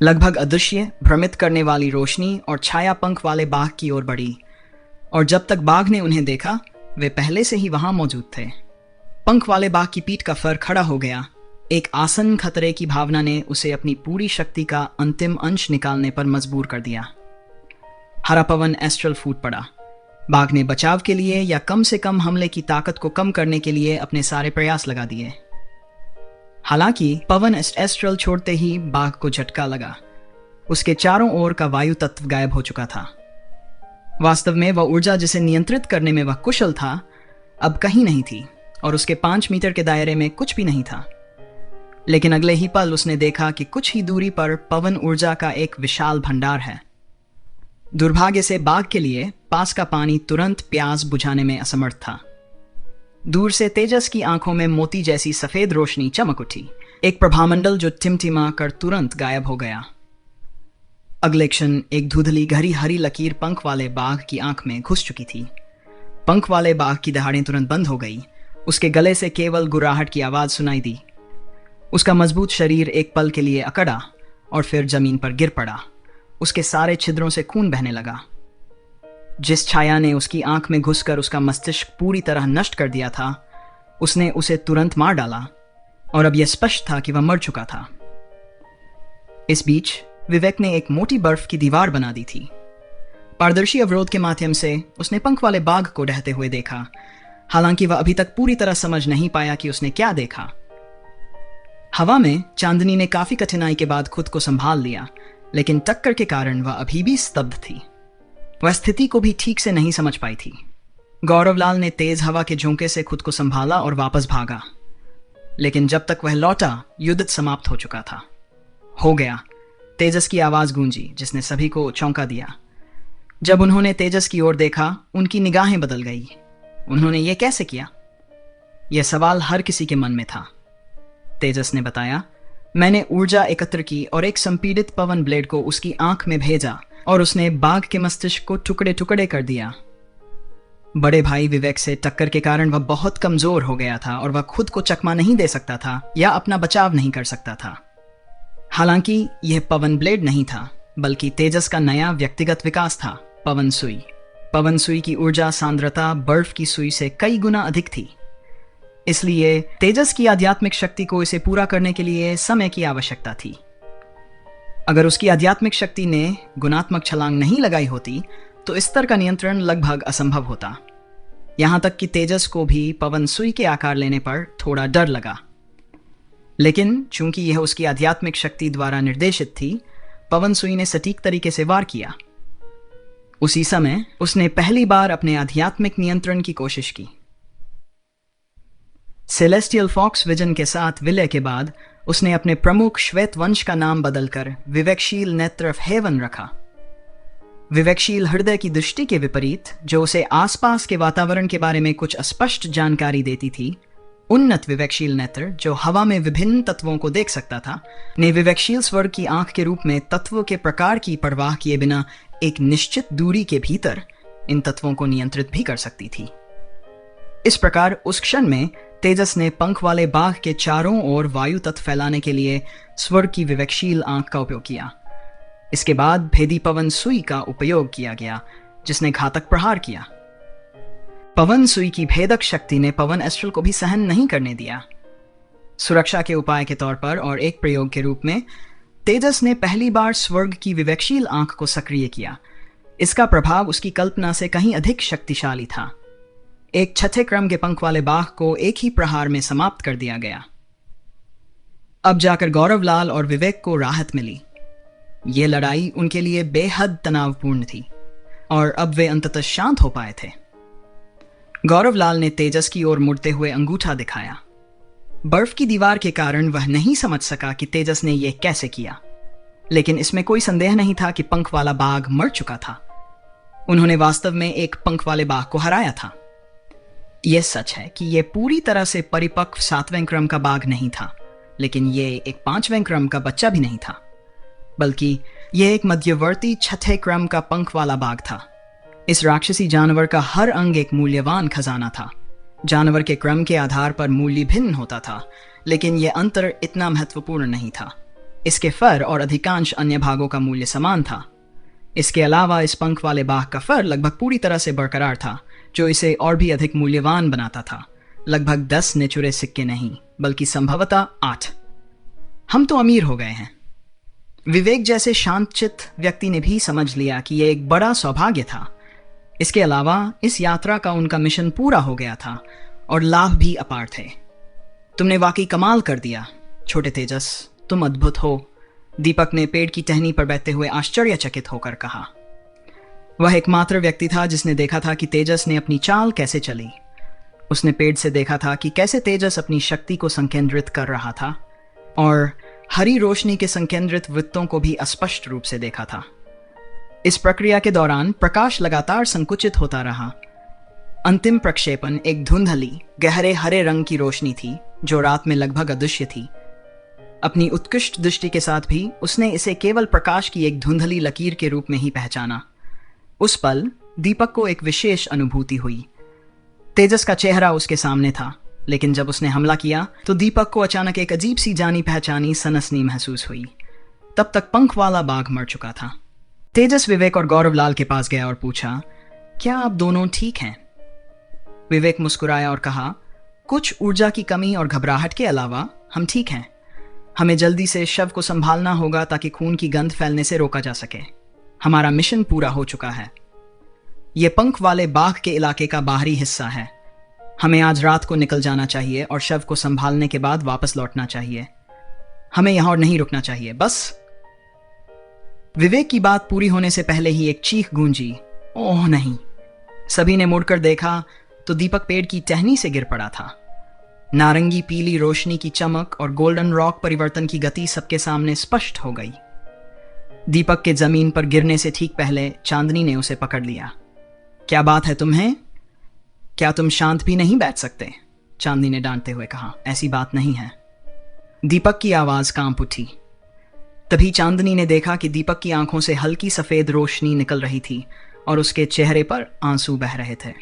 लगभग अदृश्य भ्रमित करने वाली रोशनी और छाया पंख वाले बाघ की ओर बढ़ी, और जब तक बाघ ने उन्हें देखा वे पहले से ही वहां मौजूद थे। पंख वाले बाघ की पीठ का फर खड़ा हो गया। एक आसन खतरे की भावना ने उसे अपनी पूरी शक्ति का अंतिम अंश निकालने पर मजबूर कर दिया। हरा पवन एस्ट्रल फूट पड़ा। बाघ ने बचाव के लिए या कम से कम हमले की ताकत को कम करने के लिए अपने सारे प्रयास लगा दिए। हालांकि पवन एस्ट्रल छोड़ते ही बाघ को झटका लगा। उसके चारों ओर का वायु तत्व गायब हो चुका था। वास्तव में वह ऊर्जा जिसे नियंत्रित करने में वह कुशल था अब कहीं नहीं थी, और उसके 5 मीटर के दायरे में कुछ भी नहीं था। लेकिन अगले ही पल उसने देखा कि कुछ ही दूरी पर पवन ऊर्जा का एक विशाल भंडार है। दुर्भाग्य से बाघ के लिए पास का पानी तुरंत प्यास बुझाने में असमर्थ था। दूर से तेजस की आंखों में मोती जैसी सफेद रोशनी चमक उठी, एक प्रभामंडल जो टिमटिमा कर तुरंत गायब हो गया। अगले क्षण एक धुंधली गहरी हरी लकीर पंख वाले बाघ की आंख में घुस चुकी थी। पंख वाले बाघ की दहाड़ें तुरंत बंद हो गई। उसके गले से केवल गुर्राहट की आवाज सुनाई दी। उसका मजबूत शरीर एक पल के लिए अकड़ा और फिर जमीन पर गिर पड़ा। उसके सारे छिद्रों से खून बहने लगा। जिस छाया ने उसकी आंख में घुसकर उसका मस्तिष्क पूरी तरह नष्ट कर दिया था, उसने उसे तुरंत मार डाला, और अब यह स्पष्ट था कि वह मर चुका था। इस बीच विवेक ने एक मोटी बर्फ की दीवार बना दी थी। पारदर्शी अवरोध के माध्यम से उसने पंख वाले बाघ को ढहते हुए देखा। हालांकि वह अभी तक पूरी तरह समझ नहीं पाया कि उसने क्या देखा। हवा में चांदनी ने काफी कठिनाई के बाद खुद को संभाल लिया, लेकिन टक्कर के कारण वह अभी भी स्तब्ध थी। वह स्थिति को भी ठीक से नहीं समझ पाई थी। गौरवलाल ने तेज हवा के झोंके से खुद को संभाला और वापस भागा, लेकिन जब तक वह लौटा युद्ध समाप्त हो चुका था। हो गया, तेजस की आवाज गूंजी, जिसने सभी को चौंका दिया। जब उन्होंने तेजस की ओर देखा, उनकी निगाहें बदल गई। उन्होंने ये कैसे किया? यह सवाल हर किसी के मन में था। तेजस ने बताया, मैंने ऊर्जा एकत्र की और एक संपीड़ित पवन ब्लेड को उसकी आंख में भेजा, और उसने बाघ के मस्तिष्क को टुकड़े टुकड़े कर दिया। बड़े भाई विवेक से टक्कर के कारण वह बहुत कमजोर हो गया था, और वह खुद को चकमा नहीं दे सकता था या अपना बचाव नहीं कर सकता था। हालांकि यह पवन ब्लेड नहीं था, बल्कि तेजस का नया व्यक्तिगत विकास था, पवन सुई। पवन सुई की ऊर्जा सांद्रता बर्फ की सुई से कई गुना अधिक थी। इसलिए तेजस की आध्यात्मिक शक्ति को इसे पूरा करने के लिए समय की आवश्यकता थी। अगर उसकी आध्यात्मिक शक्ति ने गुणात्मक छलांग नहीं लगाई होती तो इस स्तर का नियंत्रण लगभग असंभव होता। यहां तक कि तेजस को भी पवन सुई के आकार लेने पर थोड़ा डर लगा। लेकिन चूंकि यह उसकी आध्यात्मिक शक्ति द्वारा निर्देशित थी, पवन सुई ने सटीक तरीके से वार किया। उसी समय उसने पहली बार अपने आध्यात्मिक नियंत्रण की कोशिश की। सेलेस्टियल फॉक्स विजन के साथ विलय के बाद उसने अपने प्रमुख श्वेत वंश का नाम बदलकर विवेकशील नेत्र ऑफ हेवन रखा। विवेकशील हृदय की दृष्टि के विपरीत, जो उसे आसपास के वातावरण के बारे में कुछ अस्पष्ट जानकारी देती थी, उन्नत विवेकशील नेत्र, जो हवा में विभिन्न तत्वों को देख सकता था, ने विवेकशील स्वर्ग की आंख के रूप में तत्वों के प्रकार की परवाह किए बिना एक निश्चित दूरी के भीतर इन तत्वों को नियंत्रित भी कर सकती थी। इस प्रकार उस क्षण में तेजस ने पंख वाले बाघ के चारों ओर वायु तत्व फैलाने के लिए स्वर्ग की विवेकशील आंख का उपयोग किया। इसके बाद भेदी पवन सुई का उपयोग किया गया, जिसने घातक प्रहार किया। पवन सुई की भेदक शक्ति ने पवन एस्ट्रल को भी सहन नहीं करने दिया। सुरक्षा के उपाय के तौर पर और एक प्रयोग के रूप में तेजस ने पहली बार स्वर्ग की विवेकशील आंख को सक्रिय किया। इसका प्रभाव उसकी कल्पना से कहीं अधिक शक्तिशाली था। एक छठे क्रम के पंख वाले बाघ को एक ही प्रहार में समाप्त कर दिया गया। अब जाकर गौरवलाल और विवेक को राहत मिली। ये लड़ाई उनके लिए बेहद तनावपूर्ण थी, और अब वे अंततः शांत हो पाए थे। गौरवलाल ने तेजस की ओर मुड़ते हुए अंगूठा दिखाया। बर्फ की दीवार के कारण वह नहीं समझ सका कि तेजस ने यह कैसे किया, लेकिन इसमें कोई संदेह नहीं था कि पंख वाला बाघ मर चुका था। उन्होंने वास्तव में एक पंख वाले बाघ को हराया था। यह सच है कि यह पूरी तरह से परिपक्व 7वें क्रम का बाघ नहीं था, लेकिन यह एक 5वें क्रम का बच्चा भी नहीं था, बल्कि यह एक मध्यवर्ती 6ठे क्रम का पंख वाला बाघ था। इस राक्षसी जानवर का हर अंग एक मूल्यवान खजाना था। जानवर के क्रम के आधार पर मूल्य भिन्न होता था, लेकिन यह अंतर इतना महत्वपूर्ण नहीं था। इसके फर और अधिकांश अन्य भागों का मूल्य समान था। इसके अलावा इस पंख वाले बाघ का फर लगभग पूरी तरह से बरकरार था, जो इसे और भी अधिक मूल्यवान बनाता था। लगभग 10 निचुरे सिक्के नहीं, बल्कि संभवतः 8। हम तो अमीर हो गए हैं। विवेक जैसे शांतचित्त व्यक्ति ने भी समझ लिया कि यह एक बड़ा सौभाग्य था। इसके अलावा इस यात्रा का उनका मिशन पूरा हो गया था और लाभ भी अपार थे। तुमने वाकई कमाल कर दिया छोटे तेजस, तुम अद्भुत हो, दीपक ने पेड़ की टहनी पर बैठते हुए आश्चर्यचकित होकर कहा। वह एकमात्र व्यक्ति था जिसने देखा था कि तेजस ने अपनी चाल कैसे चली। उसने पेड़ से देखा था कि कैसे तेजस अपनी शक्ति को संकेंद्रित कर रहा था और हरी रोशनी के संकेंद्रित वृत्तों को भी अस्पष्ट रूप से देखा था। इस प्रक्रिया के दौरान प्रकाश लगातार संकुचित होता रहा। अंतिम प्रक्षेपण एक धुंधली गहरे हरे रंग की रोशनी थी जो रात में लगभग अदृश्य थी। अपनी उत्कृष्ट दृष्टि के साथ भी उसने इसे केवल प्रकाश की एक धुंधली लकीर के रूप में ही पहचाना। उस पल दीपक को एक विशेष अनुभूति हुई। तेजस का चेहरा उसके सामने था, लेकिन जब उसने हमला किया तो दीपक को अचानक एक अजीब सी जानी पहचानी सनसनी महसूस हुई। तब तक पंख वाला बाघ मर चुका था। तेजस विवेक और गौरवलाल के पास गया और पूछा, क्या आप दोनों ठीक हैं? विवेक मुस्कुराया और कहा, कुछ ऊर्जा की कमी और घबराहट के अलावा हम ठीक हैं। हमें जल्दी से शव को संभालना होगा ताकि खून की गंध फैलने से रोका जा सके। हमारा मिशन पूरा हो चुका है। ये पंख वाले बाघ के इलाके का बाहरी हिस्सा है। हमें आज रात को निकल जाना चाहिए और शव को संभालने के बाद वापस लौटना चाहिए। हमें यहां और नहीं रुकना चाहिए, बस। विवेक की बात पूरी होने से पहले ही एक चीख गूंजी, ओह नहीं। सभी ने मुड़कर देखा तो दीपक पेड़ की टहनी से गिर पड़ा था। नारंगी पीली रोशनी की चमक और गोल्डन रॉक परिवर्तन की गति सबके सामने स्पष्ट हो गई। दीपक के जमीन पर गिरने से ठीक पहले चांदनी ने उसे पकड़ लिया। क्या बात है तुम्हें? क्या तुम शांत भी नहीं बैठ सकते? चांदनी ने डांटते हुए कहा, ऐसी बात नहीं है। दीपक की आवाज कांप उठी। तभी चांदनी ने देखा कि दीपक की आंखों से हल्की सफेद रोशनी निकल रही थी और उसके चेहरे पर आंसू बह रहे थे।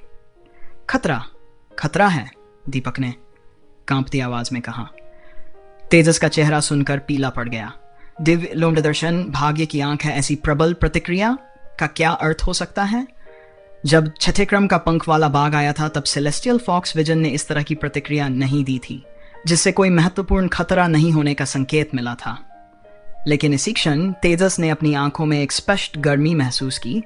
खतरा, खतरा है, दीपक ने कांपती आवाज में कहा। तेजस का चेहरा सुनकर पीला पड़ गया। दिव्य लोक दर्शन, भाग्य की आंख है, ऐसी प्रबल प्रतिक्रिया का क्या अर्थ हो सकता है? जब छठे क्रम का पंख वाला बाघ आया था तब सेलेस्टियल फॉक्स विजन ने इस तरह की प्रतिक्रिया नहीं दी थी, जिससे कोई महत्वपूर्ण खतरा नहीं होने का संकेत मिला था। लेकिन इसी क्षण तेजस ने अपनी आंखों में एक स्पष्ट गर्मी महसूस की।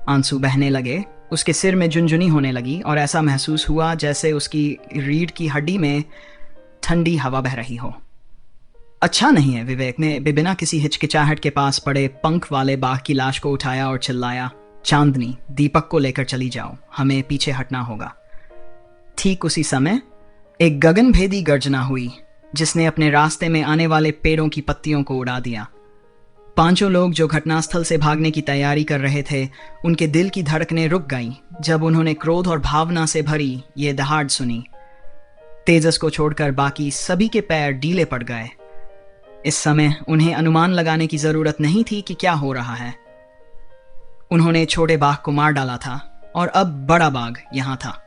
आंसू बहने लगे, उसके सिर में झुनझुनी होने लगी और ऐसा महसूस हुआ जैसे उसकी रीढ़ की हड्डी में ठंडी हवा बह रही हो। अच्छा नहीं है, विवेक ने बिना किसी हिचकिचाहट के पास पड़े पंख वाले बाघ की लाश को उठाया और चिल्लाया, चांदनी, दीपक को लेकर चली जाओ, हमें पीछे हटना होगा। ठीक उसी समय एक गगनभेदी गर्जना हुई जिसने अपने रास्ते में आने वाले पेड़ों की पत्तियों को उड़ा दिया। पांचों लोग जो घटनास्थल से भागने की तैयारी कर रहे थे, उनके दिल की धड़कनें रुक गईं जब उन्होंने क्रोध और भावना से भरी ये दहाड़ सुनी। तेजस को छोड़कर बाकी सभी के पैर ढीले पड़ गए। इस समय उन्हें अनुमान लगाने की जरूरत नहीं थी कि क्या हो रहा है। उन्होंने छोटे बाघ को मार डाला था और अब बड़ा बाघ यहां था।